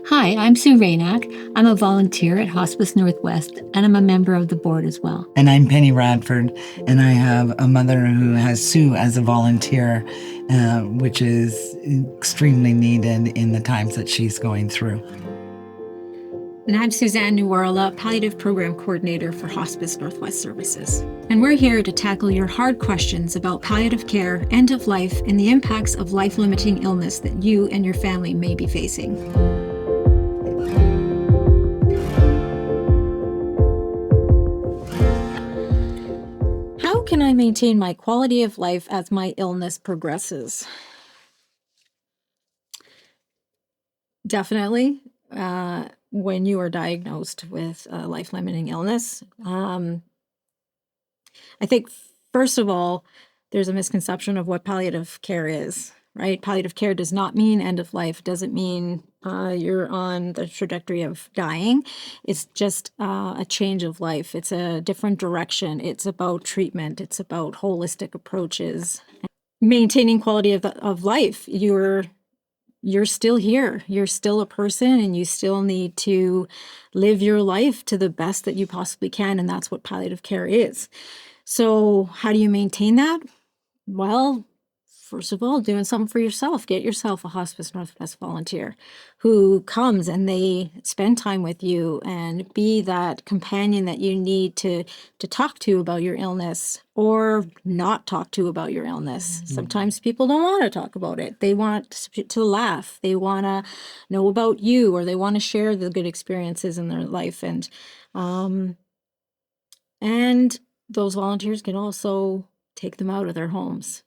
Hi, I'm Sue Raynack. I'm a volunteer at Hospice Northwest, and I'm a member of the board as well. And I'm Penny Radford, and I have a mother who has Sue as a volunteer, which is extremely needed in the times that she's going through. And I'm Suzanne Nuwarla, Palliative Program Coordinator for Hospice Northwest Services. And we're here to tackle your hard questions about palliative care, end of life, and the impacts of life-limiting illness that you and your family may be facing. How can I maintain my quality of life as my illness progresses? Definitely. When you are diagnosed with a life-limiting illness, I think, first of all, there's a misconception of what palliative care is, right? Palliative care does not mean end of life, doesn't mean you're on the trajectory of dying. It's just a change of life. It's a different direction. It's about treatment. It's about holistic approaches. Maintaining quality of life. You're still here. You're still a person, and you still need to live your life to the best that you possibly can, and that's what palliative care is. So how do you maintain that? Well, first of all, doing something for yourself. Get yourself a Hospice Northwest volunteer who comes and they spend time with you and be that companion that you need to talk to about your illness or not talk to about your illness. Sometimes people don't want to talk about it. They want to laugh. They want to know about you, or they want to share the good experiences in their life. And those volunteers can also take them out of their homes,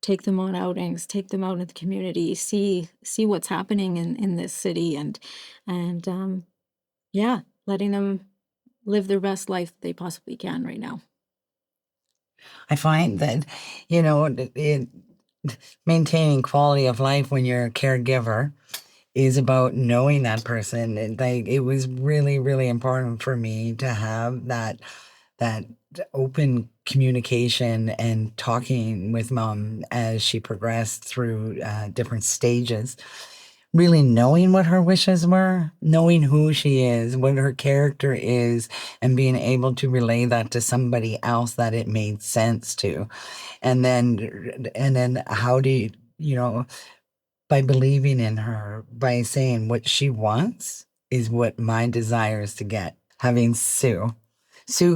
take them on outings, take them out in the community, see what's happening in this city, and yeah, letting them live their best life they possibly can right now. I find that, maintaining quality of life when you're a caregiver is about knowing that person. And it was really, really important for me to have that open communication and talking with mom as she progressed through different stages, really knowing what her wishes were, knowing who she is, what her character is, and being able to relay that to somebody else that it made sense to. And then how do you, by believing in her, by saying what she wants is what my desire is to get. Having Sue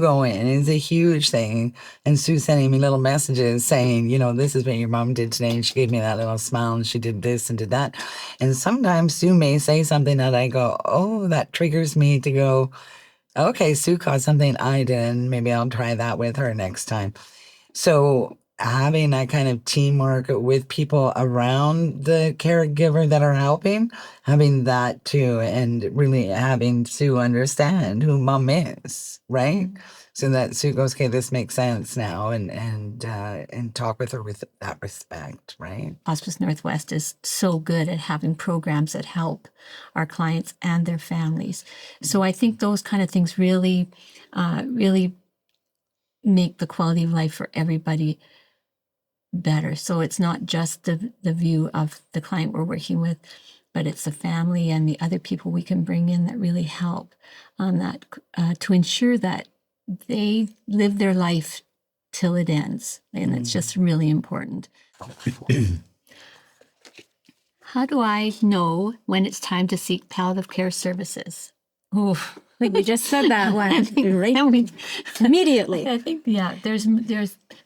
go in is a huge thing. And Sue sending me little messages saying, this is what your mom did today. And she gave me that little smile and she did this and did that. And sometimes Sue may say something that I go, oh, that triggers me to go, okay, Sue caught something I did. Maybe I'll try that with her next time. So having that kind of teamwork with people around the caregiver that are helping, having that too, and really having Sue understand who mom is, right? So that Sue goes, okay, this makes sense now, and talk with her with that respect, right? Hospice Northwest is so good at having programs that help our clients and their families. So I think those kind of things really make the quality of life for everybody better. So it's not just the view of the client we're working with, but it's the family and the other people we can bring in that really help that to ensure that they live their life till it ends. And it's just really important. How do I know when it's time to seek palliative care services? Oh, you just said that one right immediately. I think, yeah, there's,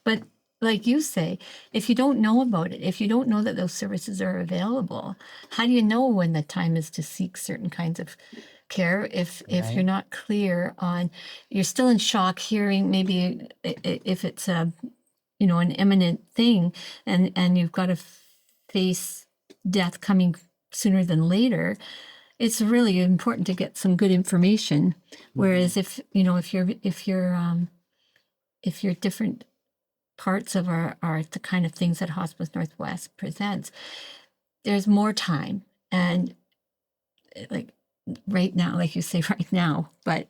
but like you say, if you don't know about it, if you don't know that those services are available, how do you know when the time is to seek certain kinds of care if you're not clear on, you're still in shock hearing maybe if it's an imminent thing and you've got to face death coming sooner than later. It's really important to get some good information. Whereas if you're different parts of are the kind of things that Hospice Northwest presents, there's more time. And like right now, like you say, right now, but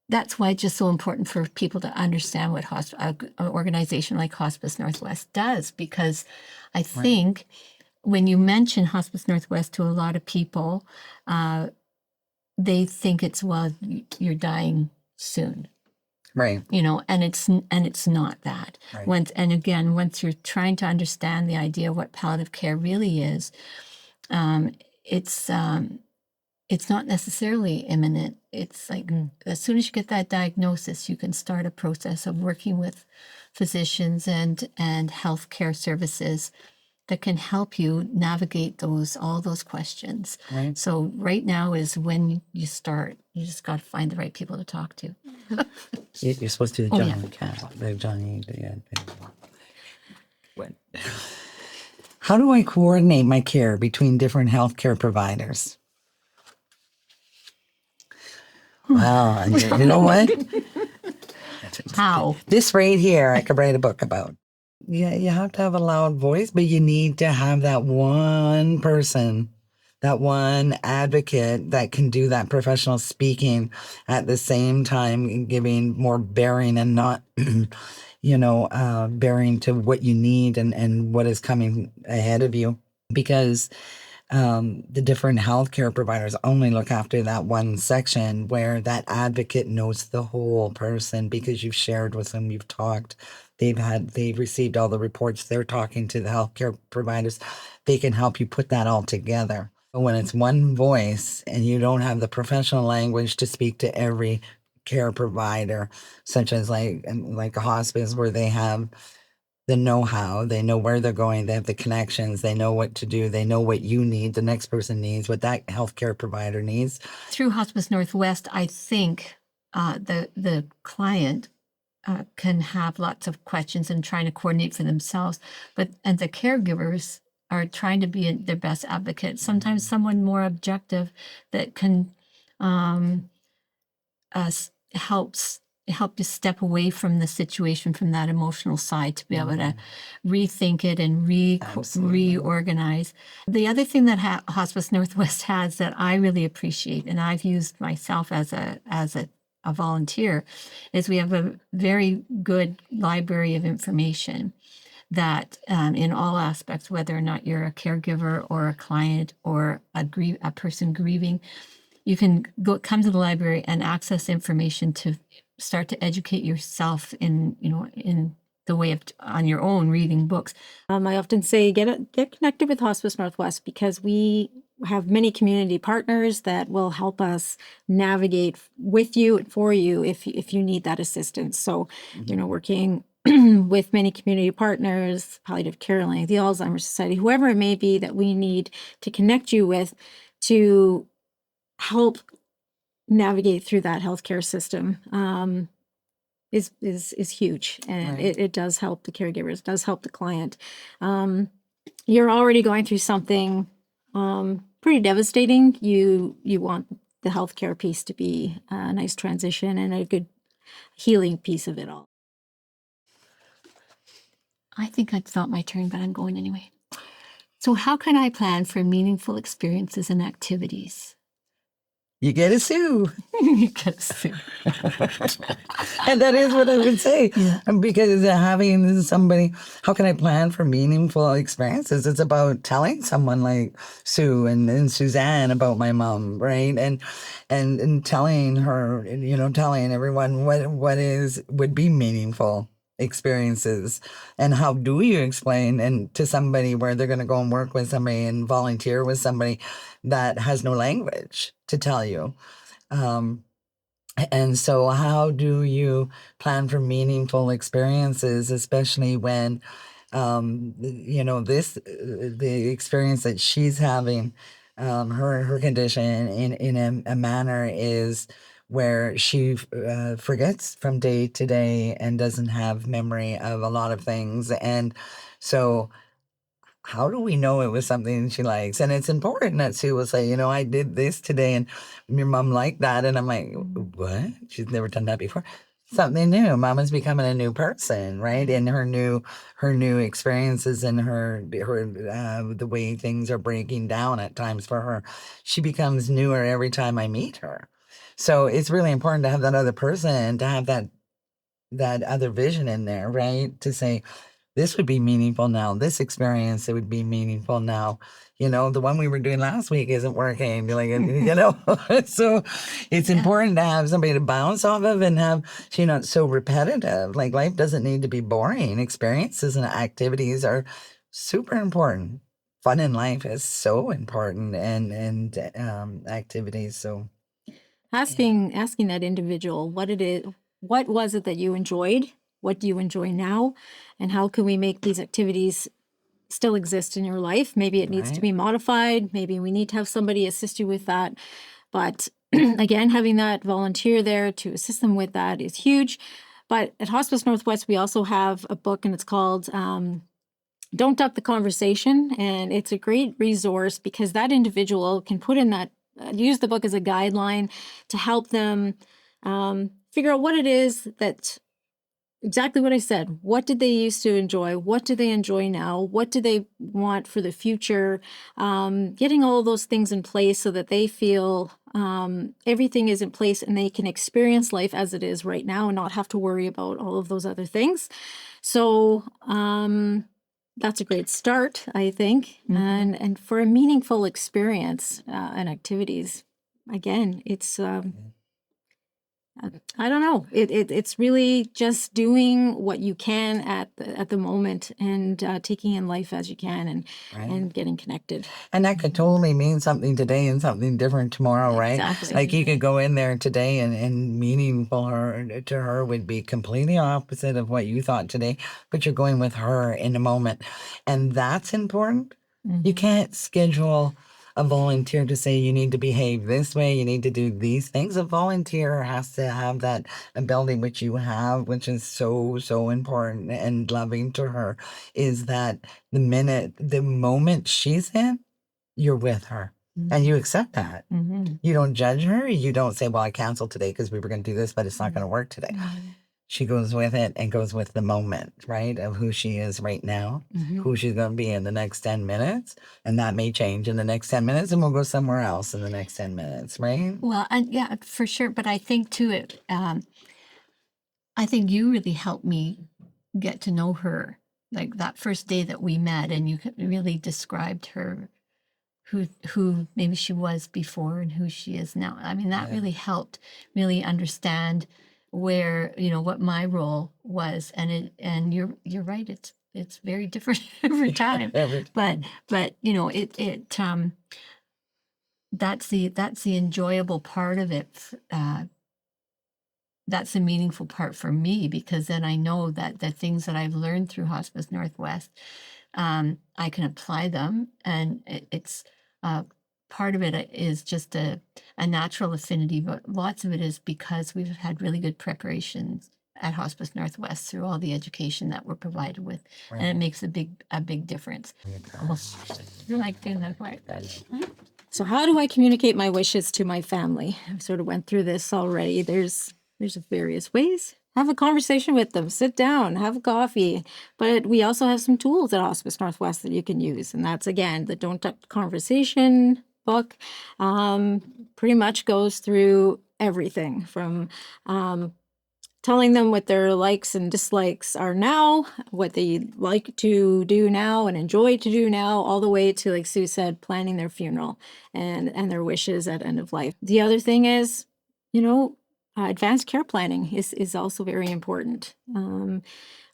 that's why it's just so important for people to understand what an organization like Hospice Northwest does, because I think when you mention Hospice Northwest to a lot of people, they think it's, well, you're dying soon. Right. And it's not that. Right. Once you're trying to understand the idea of what palliative care really is, it's not necessarily imminent. It's like as soon as you get that diagnosis, you can start a process of working with physicians and healthcare services that can help you navigate all those questions. Right. So right now is when you start. You just got to find the right people to talk to. You're supposed to do the Oh, Johnny Cat. The Johnny. What? How do I coordinate my care between different healthcare providers? Wow, you know what? How? This right here, I could write a book about. Yeah, you have to have a loud voice, but you need to have that one person, that one advocate that can do that professional speaking at the same time, giving more bearing and not, bearing to what you need and what is coming ahead of you. Because the different healthcare providers only look after that one section, where that advocate knows the whole person because you've shared with them, you've talked, they've received all the reports, they're talking to the healthcare providers. They can help you put that all together. But when it's one voice and you don't have the professional language to speak to every care provider, such as like a hospice where they have the know-how, they know where they're going, they have the connections, they know what to do, they know what you need, the next person needs, what that healthcare provider needs. Through Hospice Northwest, I think the client can have lots of questions and trying to coordinate for themselves, and the caregivers are trying to be their best advocate. Sometimes someone more objective that can help you step away from the situation, from that emotional side, to be able to rethink it and reorganize. The other thing that Hospice Northwest has that I really appreciate, and I've used myself as a volunteer, is we have a very good library of information that in all aspects, whether or not you're a caregiver or a client or a person grieving, you can come to the library and access information to start to educate yourself in the way of on your own reading books. I often say get connected with Hospice Northwest because we have many community partners that will help us navigate with you and for you if you need that assistance. So, working with many community partners, palliative care, like the Alzheimer's Society, whoever it may be that we need to connect you with to help navigate through that healthcare system is huge, and Right. it does help the caregivers, does help the client. You're already going through something pretty devastating. You want the healthcare piece to be a nice transition and a good healing piece of it all. I think it's not my turn, but I'm going anyway. So how can I plan for meaningful experiences and activities? You get to sue. You get to sue. And that is what I would say. Yeah. Because having somebody, how can I plan for meaningful experiences? It's about telling someone like Sue and Suzanne about my mom, right? And telling her, telling everyone what would be meaningful experiences, and how do you explain and to somebody where they're going to go and work with somebody and volunteer with somebody that has no language to tell you. And so how do you plan for meaningful experiences, especially when, the experience that she's having, her condition in a manner is where she forgets from day to day and doesn't have memory of a lot of things. And so how do we know it was something she likes? And it's important that Sue will say, I did this today and your mom liked that. And I'm like, what? She's never done that before. Something new. Mama's becoming a new person, right? And her new experiences and her the way things are breaking down at times for her. She becomes newer every time I meet her. So it's really important to have that other person, to have that other vision in there, right? To say, this would be meaningful now. This experience, it would be meaningful now. You know, the one we were doing last week isn't working. Like, you know, so it's important to have somebody to bounce off of and have, you know, so repetitive. Like life doesn't need to be boring. Experiences and activities are super important. Fun in life is so important, and activities. So Asking that individual what it is, what was it that you enjoyed? What do you enjoy now? And how can we make these activities still exist in your life? Maybe it needs to Right. be modified. Maybe we need to have somebody assist you with that. But again, having that volunteer there to assist them with that is huge. But at Hospice Northwest, we also have a book, and it's called Don't Duck the Conversation. And it's a great resource because that individual can put in that, use the book as a guideline to help them figure out what it is that, exactly what I said. What did they used to enjoy? What do they enjoy now? What do they want for the future? Getting all of those things in place so that they feel everything is in place and they can experience life as it is right now and not have to worry about all of those other things. So that's a great start, I think. And for a meaningful experience and activities, again, it's I don't know. It's really just doing what you can at the moment and taking in life as you can and getting connected. And that could totally mean something today and something different tomorrow, right? Exactly. Like you could go in there today and meaningful to her would be completely opposite of what you thought today, but you're going with her in a moment. And that's important. You can't schedule a volunteer to say you need to behave this way, you need to do these things. A volunteer has to have that ability, which you have, which is so, so important and loving to her, is that the moment she's in, you're with her and you accept that. You don't judge her. You don't say, well, I canceled today because we were going to do this, but it's not going to work today. She goes with it and goes with the moment, right? Of who she is right now, who she's going to be in the next 10 minutes. And that may change in the next 10 minutes and we'll go somewhere else in the next 10 minutes, right? Well, and yeah, for sure. But I think too, I think you really helped me get to know her. Like that first day that we met, and you really described her, who maybe she was before and who she is now. I mean, that really helped really understand where, you know, what my role was. And you're right. It's very different every time. But you know, that's the enjoyable part of it. That's the meaningful part for me, because then I know that the things that I've learned through Hospice Northwest, I can apply them, and it's part of it is just a natural affinity, but lots of it is because we've had really good preparations at Hospice Northwest through all the education that we're provided with, and it makes a big difference. Almost you like doing that part. So how do I communicate my wishes to my family? I sort of went through this already. There's various ways. Have a conversation with them, sit down, have a coffee. But we also have some tools at Hospice Northwest that you can use. And that's, again, the Don't Duck the Conversation book. Pretty much goes through everything from telling them what their likes and dislikes are now, what they like to do now and enjoy to do now, all the way to, like Sue said, planning their funeral and their wishes at end of life. The other thing is, you know, advanced care planning is also very important.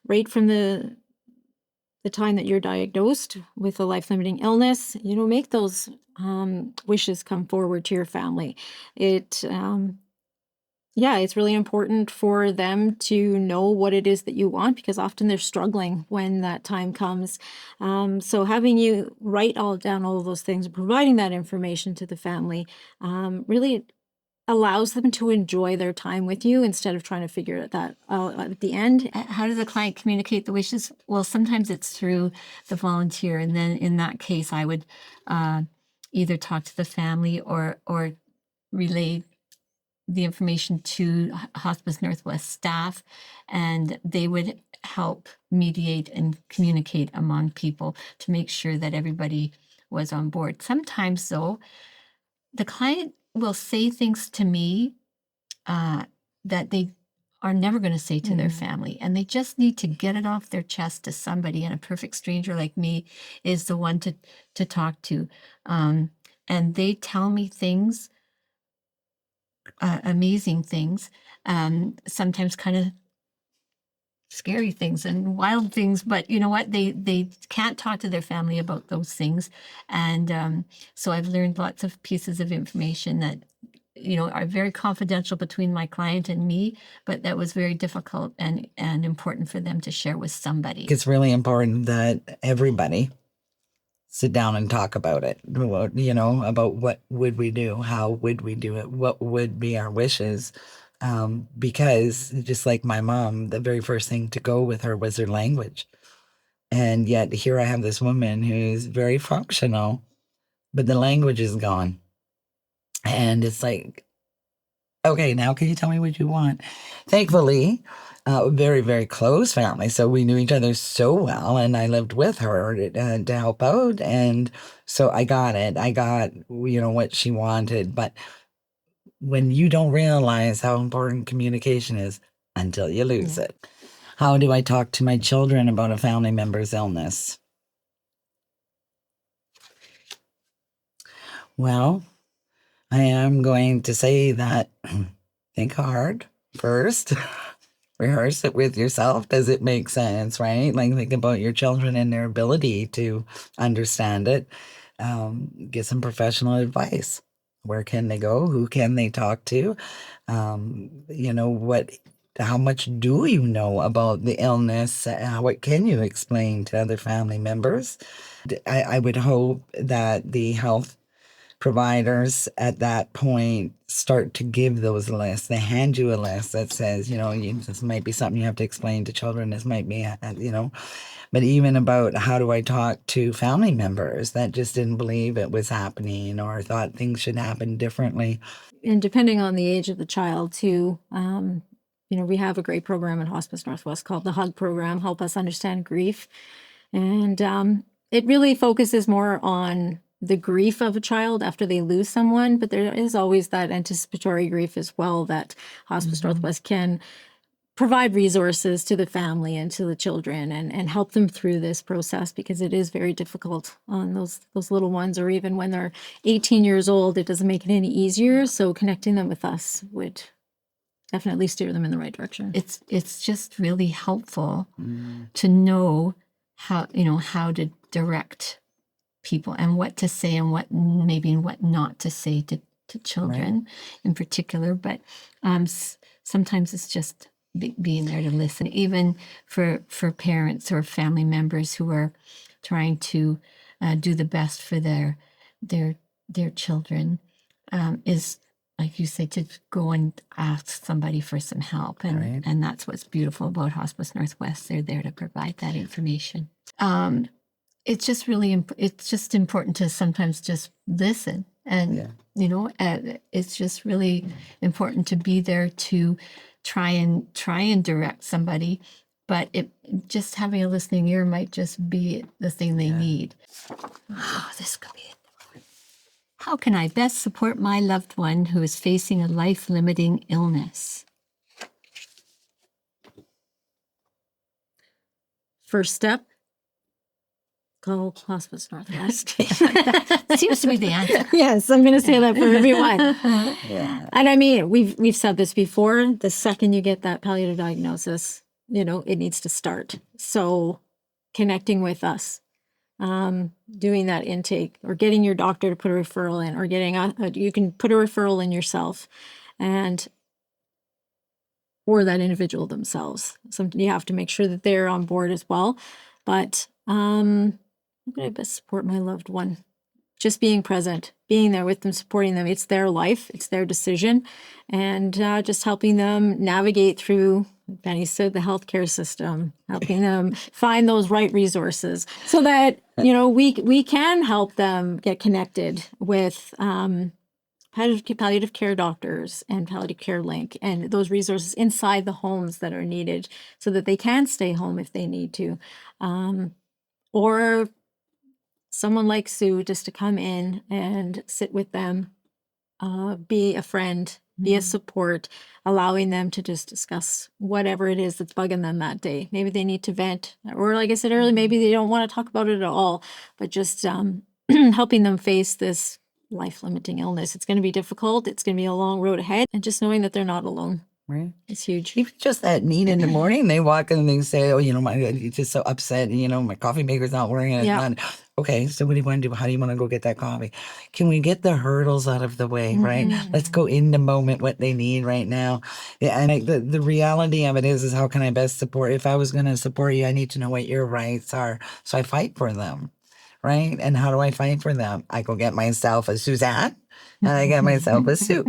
Right from the time that you're diagnosed with a life-limiting illness, you know, make those wishes come forward to your family. It's really important for them to know what it is that you want, because often they're struggling when that time comes. So having you write down all of those things, providing that information to the family, really allows them to enjoy their time with you instead of trying to figure that out at the end. How does the client communicate the wishes? Well, sometimes it's through the volunteer, and then in that case, I would either talk to the family or relay the information to Hospice Northwest staff, and they would help mediate and communicate among people to make sure that everybody was on board. Sometimes, though, the client will say things to me that they are never going to say to their family, and they just need to get it off their chest to somebody, and a perfect stranger like me is the one to talk to. And they tell me things, amazing things, sometimes kind of scary things and wild things, but you know what, they can't talk to their family about those things. And so I've learned lots of pieces of information that, you know, are very confidential between my client and me, but that was very difficult and important for them to share with somebody. It's really important that everybody sit down and talk about it. You know, about what would we do, how would we do it, what would be our wishes. Because just like my mom, the very first thing to go with her was her language. And yet here I have this woman who's very functional, but the language is gone. And it's like, okay, now can you tell me what you want? Thankfully, very, very close family. So we knew each other so well, and I lived with her to help out. And so I got it. I got, you know, what she wanted. But when you don't realize how important communication is until you lose it. How do I talk to my children about a family member's illness? Well, I am going to say that think hard first. Rehearse it with yourself. Does it make sense, right? Like think about your children and their ability to understand it. Get some professional advice. Where can they go? Who can they talk to? You know, how much do you know about the illness? What can you explain to other family members? I would hope that the health providers at that point start to give those lists. They hand you a list that says, you know, this might be something you have to explain to children. This might be, you know, but even about how do I talk to family members that just didn't believe it was happening or thought things should happen differently. And depending on the age of the child too, you know, we have a great program at Hospice Northwest called the HUG program, Help Us Understand Grief. And it really focuses more on the grief of a child after they lose someone, but there is always that anticipatory grief as well that Hospice Northwest can provide resources to the family and to the children and help them through this process, because it is very difficult on those little ones, or even when they're 18 years old, it doesn't make it any easier. So connecting them with us would definitely steer them in the right direction. It's just really helpful to know how, you know, how to direct people and what to say and what maybe what not to say to children in particular. But sometimes it's just being there to listen, even for parents or family members who are trying to do the best for their children, is, like you say, to go and ask somebody for some help. And that's what's beautiful about Hospice Northwest. They're there to provide that information. It's just really, it's just important to sometimes just listen. And, you know, it's just really important to be there to try and direct somebody. But just having a listening ear might just be the thing they need. Oh, this could be it. How can I best support my loved one who is facing a life-limiting illness? First step, call Hospice Northwest. Seems to be the answer. Yes, I'm going to say that for everyone. And I mean, we've said this before. The second you get that palliative diagnosis, you know, it needs to start. So connecting with us, doing that intake, or getting your doctor to put a referral in, or you can put a referral in yourself, and or that individual themselves. So you have to make sure that they're on board as well. But how can I best support my loved one? Just being present, being there with them, supporting them. It's their life, it's their decision, and just helping them navigate through, Benny said, the healthcare system, helping them find those right resources so that, you know, we can help them get connected with palliative care doctors and palliative care link and those resources inside the homes that are needed so that they can stay home if they need to. Or someone like Sue just to come in and sit with them, be a friend, be a support, allowing them to just discuss whatever it is that's bugging them that day. Maybe they need to vent, or like I said earlier, maybe they don't want to talk about it at all, but just helping them face this life-limiting illness. It's going to be difficult. It's going to be a long road ahead, and just knowing that they're not alone. Right. It's huge. Even just that need in the morning, they walk in and they say, "Oh, my, just so upset. My coffee maker's not working. It's Yeah. not." Okay, so what do you want to do? How do you want to go get that coffee? Can we get the hurdles out of the way, right? Let's go in the moment, what they need right now. Yeah, and the reality of it is how can I best support? If I was going to support you, I need to know what your rights are, so I fight for them, right? And how do I fight for them? I go get myself a Suzanne. And I get myself a suit.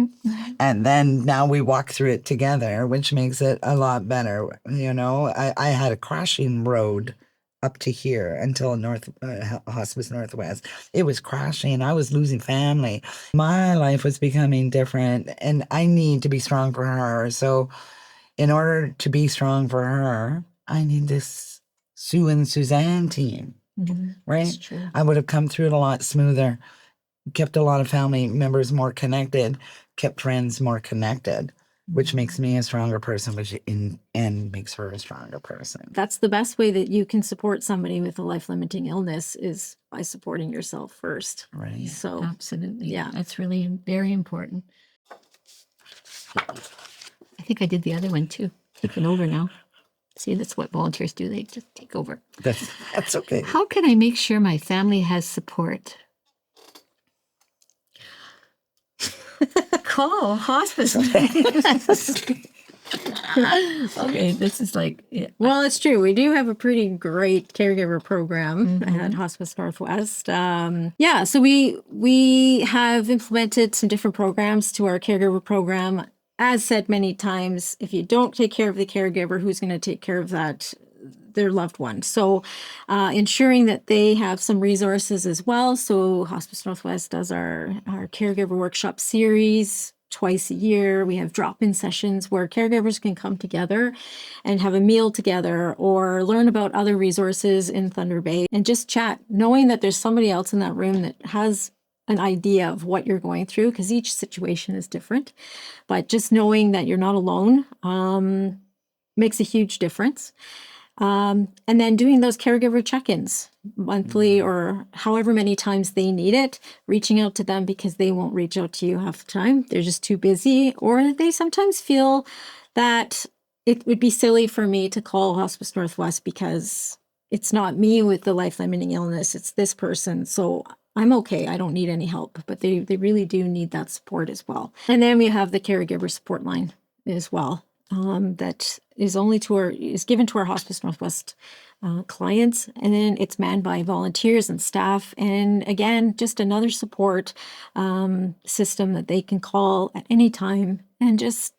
And then now we walk through it together, which makes it a lot better. I had a crashing road up to here until Hospice Northwest. It was crashing. I was losing family. My life was becoming different, and I need to be strong for her. So in order to be strong for her, I need this Sue and Suzanne team, right? That's true. I would have come through it a lot smoother. Kept a lot of family members more connected, kept friends more connected, which makes me a stronger person, which in end makes her a stronger person. That's the best way that you can support somebody with a life-limiting illness, is by supporting yourself first. Right. So Absolutely. Yeah. That's really very important. I think I did the other one too. Taking over now. See, that's what volunteers do. They just take over. That's okay. How can I make sure my family has support? Call hospice. Okay, this is like, well, it's true. We do have a pretty great caregiver program at Hospice Northwest. So we have implemented some different programs to our caregiver program. As said many times, if you don't take care of the caregiver, who's going to take care of their loved one? So ensuring that they have some resources as well. So Hospice Northwest does our caregiver workshop series twice a year. We have drop-in sessions where caregivers can come together and have a meal together, or learn about other resources in Thunder Bay and just chat, knowing that there's somebody else in that room that has an idea of what you're going through, because each situation is different. But just knowing that you're not alone makes a huge difference. And then doing those caregiver check-ins monthly or however many times they need it, reaching out to them, because they won't reach out to you half the time. They're just too busy, or they sometimes feel that it would be silly for me to call Hospice Northwest because it's not me with the life-limiting illness, it's this person. So I'm okay, I don't need any help, but they really do need that support as well. And then we have the caregiver support line as well. That is given to our Hospice Northwest clients, and then it's manned by volunteers and staff. And again, just another support system that they can call at any time and just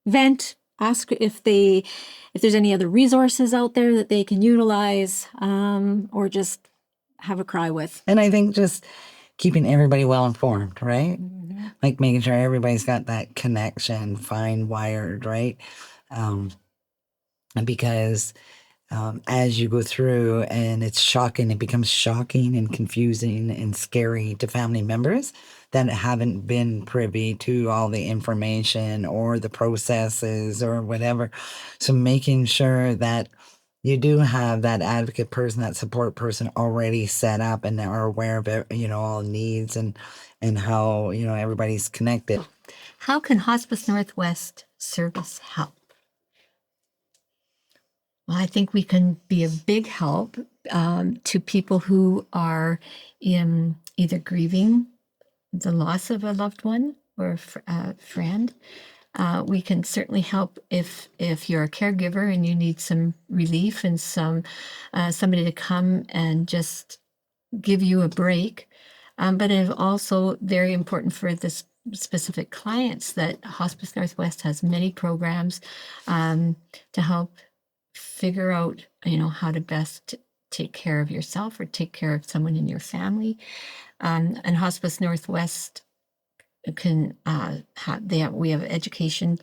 vent, ask if there's any other resources out there that they can utilize, or just have a cry with. And I think just keeping everybody well informed, right? Like making sure everybody's got that connection, fine wired, right? Because as you go through, and it's shocking, it becomes shocking and confusing and scary to family members that haven't been privy to all the information or the processes or whatever. So making sure that you do have that advocate person, that support person already set up and are aware of it, all needs and how, everybody's connected. how can Hospice Northwest service help? Well, I think we can be a big help to people who are either grieving the loss of a loved one or a friend. We can certainly help if you're a caregiver and you need some relief and somebody to come and just give you a break. But it's also very important for this specific clients that Hospice Northwest has many programs to help figure out, how to best take care of yourself or take care of someone in your family. And Hospice Northwest can we have education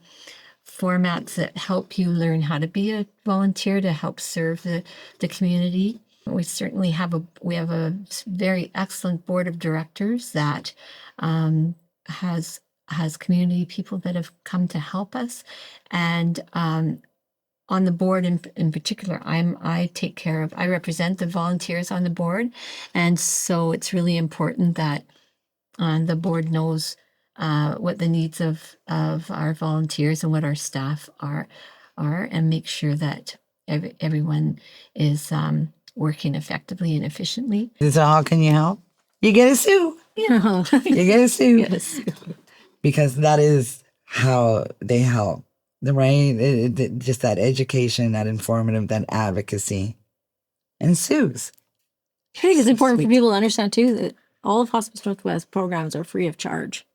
formats that help you learn how to be a volunteer to help serve the community. We certainly have a very excellent board of directors that has has community people that have come to help us. And on the board in particular, I represent the volunteers on the board. And so it's really important that the board knows what the needs of our volunteers and what our staff are, and make sure that everyone is working effectively and efficiently. So how can you help? You get a sue. Yeah. You get a sue. Yes. Because that is how they help, right? Just that education, that informative, that advocacy, and sues. I think it's important for people to understand too that all of Hospice Northwest programs are free of charge.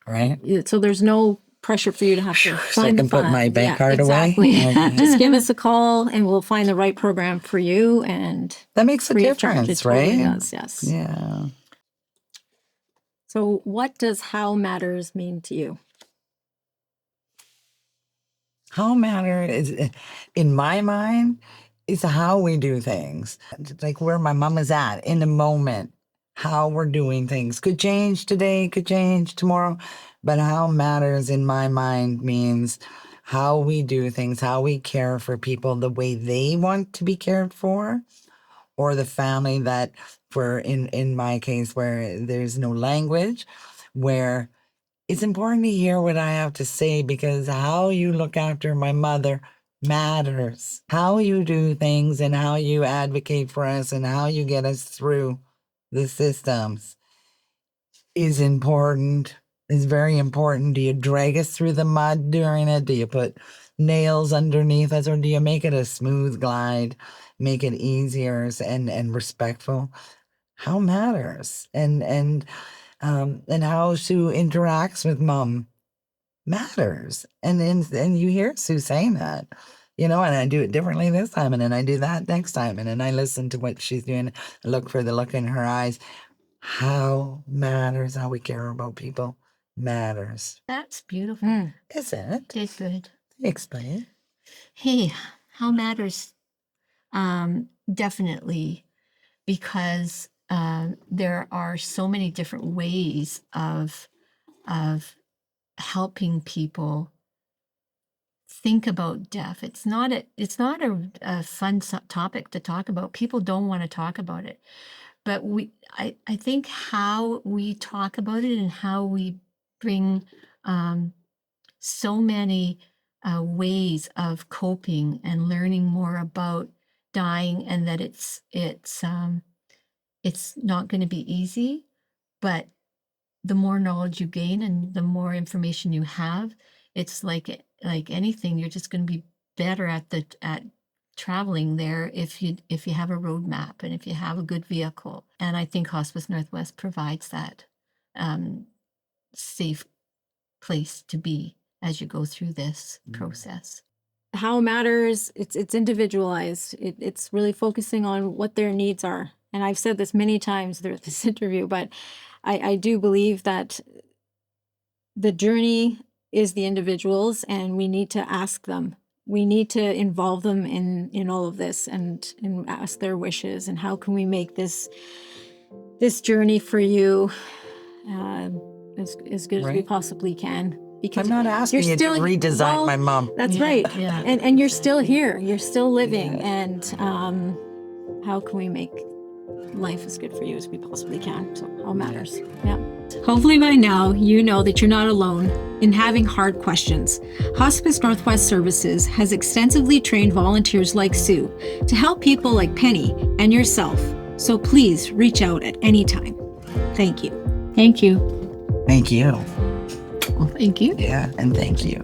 Right? So there's no pressure for you to have to So I find the can put fund. my bank card exactly. away. Okay. Just give us a call and we'll find the right program for you. And That makes a free of charge. difference, It totally right? does, yes. Yeah. So what does how matters mean to you? How matter is, in my mind, is how we do things. Like where my mom is at in the moment, how we're doing things. Could change today, could change tomorrow. But how matters in my mind means how we do things, how we care for people the way they want to be cared for, or the family that, for in my case, where there's no language, where it's important to hear what I have to say, because how you look after my mother matters. How you do things and how you advocate for us and how you get us through the systems is important, is very important. Do you drag us through the mud during it? Do you put nails underneath us, or do you make it a smooth glide, make it easier and respectful? How matters. And how Sue interacts with mom matters. And you hear Sue saying that, and I do it differently this time, and then I do that next time, and then I listen to what she's doing, look for the look in her eyes. How matters, how we care about people matters. That's beautiful. Is it? It's good. Explain. Hey, how matters? Definitely, because there are so many different ways of helping people think about death. It's not a fun topic to talk about. People don't want to talk about it, but I think how we talk about it and how we bring so many ways of coping and learning more about dying, and that it's not going to be easy, but the more knowledge you gain and the more information you have, it's like anything, you're just going to be better at traveling there if you have a roadmap and if you have a good vehicle. And I think Hospice Northwest provides that safe place to be as you go through this process. How matters, it's individualized. It's really focusing on what their needs are. And I've said this many times through this interview, but I do believe that the journey is the individuals, and we need to ask them. We need to involve them in all of this and ask their wishes, and how can we make this journey for you as good as we possibly can. Because I'm not asking you to redesign my mom. That's right. Yeah. And you're still here. You're still living. And how can we make life as good for you as we possibly can? So all matters. Yeah. Hopefully by now you know that you're not alone in having hard questions. Hospice Northwest Services has extensively trained volunteers like Sue to help people like Penny and yourself. So please reach out at any time. Thank you. Thank you. Thank you. Well, thank you. Yeah, and thank you.